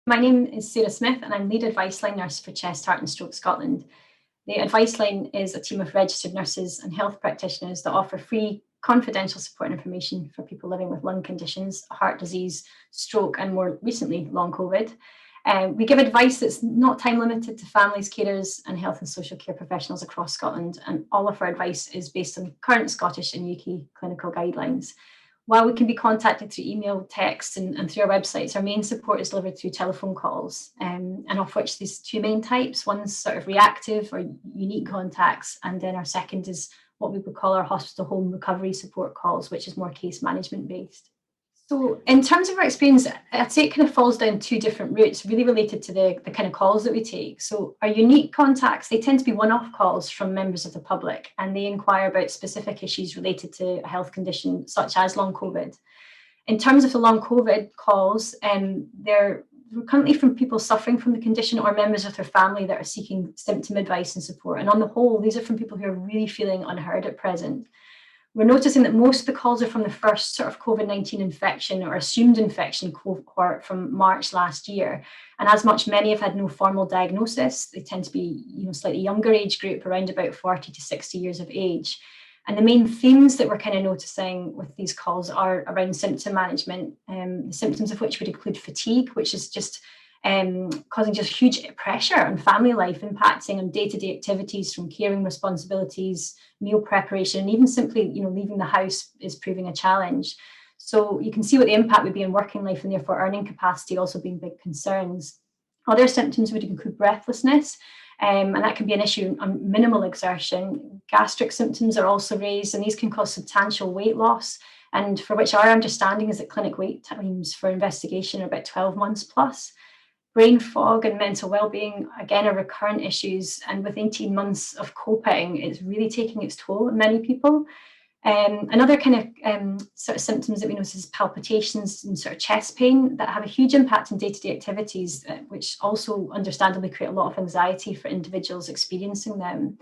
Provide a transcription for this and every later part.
My name is Sarah Smith and I'm lead advice line nurse for Chest, Heart and Stroke Scotland. The advice line is a team of registered nurses and health practitioners that offer free confidential support and information for people living with lung conditions, heart disease, stroke and more recently long COVID. We give advice that's not time limited to families, carers and health and social care professionals across Scotland, and all of our advice is based on current Scottish and UK clinical guidelines. While we can be contacted through email, text and through our websites, our main support is delivered through telephone calls, and of which there's two main types. One's sort of reactive or unique contacts, and then our second is what we would call our hospital home recovery support calls, which is more case management based. So in terms of our experience, I'd say it kind of falls down two different routes, really related to the kind of calls that we take. So our unique contacts, they tend to be one-off calls from members of the public, and they inquire about specific issues related to a health condition such as long COVID. In terms of the long COVID calls, they're currently from people suffering from the condition or members of their family that are seeking symptom advice and support. And on the whole, these are from people who are really feeling unheard at present. We're noticing that most of the calls are from the first sort of COVID-19 infection or assumed infection cohort from March last year. And as much, many have had no formal diagnosis. They tend to be, slightly younger age group, around about 40 to 60 years of age. And the main themes that we're kind of noticing with these calls are around symptom management, the symptoms of which would include fatigue, which is just causing just huge pressure on family life, impacting on day-to-day activities from caring responsibilities, meal preparation, and even simply, leaving the house is proving a challenge. So you can see what the impact would be on working life and therefore earning capacity also being big concerns. Other symptoms would include breathlessness, and that can be an issue on minimal exertion. Gastric symptoms are also raised, and these can cause substantial weight loss, and for which our understanding is that clinic wait times for investigation are about 12 months plus. Brain fog and mental well-being, again, are recurrent issues, and with 18 months of coping, it's really taking its toll on many people. Another kind of sort of symptoms that we notice is palpitations and sort of chest pain that have a huge impact on day-to-day activities, which also understandably create a lot of anxiety for individuals experiencing them.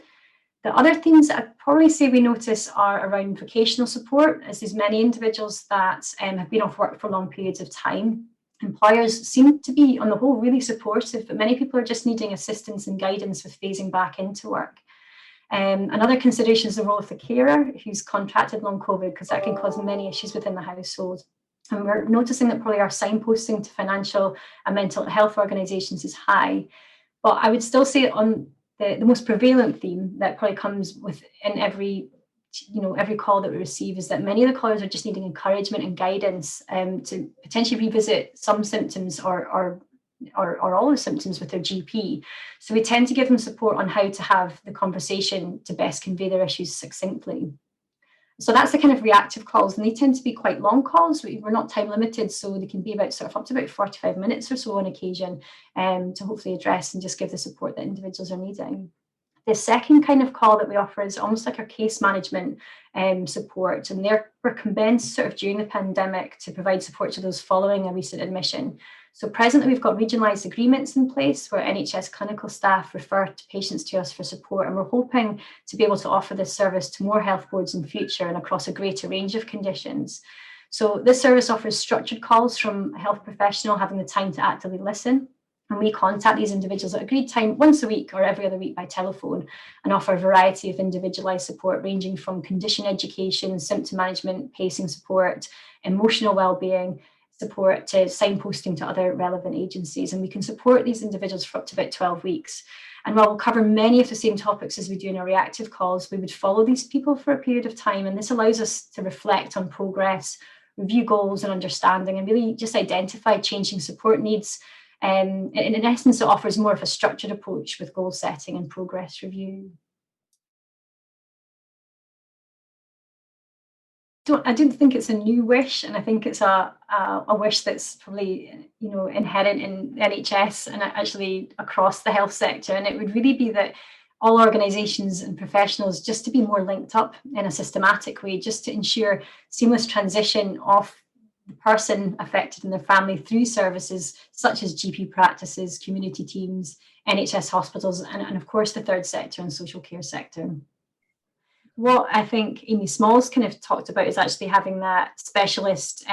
The other things that I'd probably say we notice are around vocational support, as there's many individuals that have been off work for long periods of time. Employers seem to be, on the whole, really supportive, but many people are just needing assistance and guidance with phasing back into work. Another consideration is the role of the carer who's contracted long COVID, because that can cause many issues within the household. And we're noticing that probably our signposting to financial and mental health organisations is high. But I would still say on the most prevalent theme that probably comes within every call that we receive is that many of the callers are just needing encouragement and guidance to potentially revisit some symptoms or all the symptoms with their GP. So we tend to give them support on how to have the conversation to best convey their issues succinctly. So that's the kind of reactive calls, and they tend to be quite long calls. We're not time limited, so they can be about sort of up to about 45 minutes or so on occasion to hopefully address and just give the support that individuals are needing. The second kind of call that we offer is almost like our case management support, and we're commenced sort of during the pandemic to provide support to those following a recent admission. So presently we've got regionalised agreements in place where NHS clinical staff refer patients to us for support, and we're hoping to be able to offer this service to more health boards in future and across a greater range of conditions. So this service offers structured calls from a health professional having the time to actively listen. And we contact these individuals at agreed time once a week or every other week by telephone and offer a variety of individualised support ranging from condition education, symptom management, pacing support, emotional wellbeing support to signposting to other relevant agencies. And we can support these individuals for up to about 12 weeks. And while we'll cover many of the same topics as we do in our reactive calls, we would follow these people for a period of time. And this allows us to reflect on progress, review goals and understanding, and really just identify changing support needs. In essence, it offers more of a structured approach with goal setting and progress review. I don't think it's a new wish, and I think it's a wish that's probably inherent in NHS and actually across the health sector. And it would really be that all organisations and professionals just to be more linked up in a systematic way, just to ensure seamless transition of the person affected and their family through services such as GP practices, community teams, NHS hospitals, and of course the third sector and social care sector. What I think Amy Smalls kind of talked about is actually having that specialist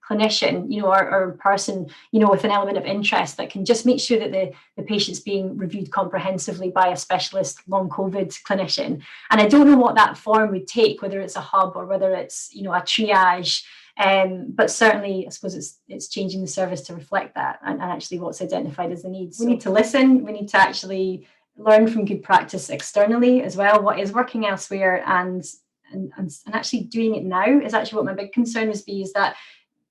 clinician, or person, with an element of interest that can just make sure that the patient's being reviewed comprehensively by a specialist long COVID clinician. And I don't know what that form would take, whether it's a hub or whether it's, a triage. But certainly, I suppose it's changing the service to reflect that and actually what's identified as the needs. We need to listen. We need to actually learn from good practice externally as well, what is working elsewhere, and actually doing it now is actually what my big concern would be, is that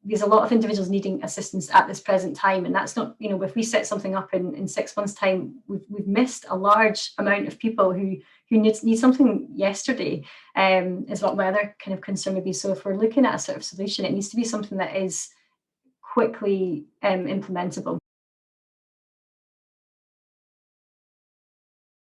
there's a lot of individuals needing assistance at this present time, and that's not, if we set something up in 6 months' time, we've missed a large amount of people who need something yesterday, is what my other kind of concern would be. So if we're looking at a sort of solution, it needs to be something that is quickly implementable.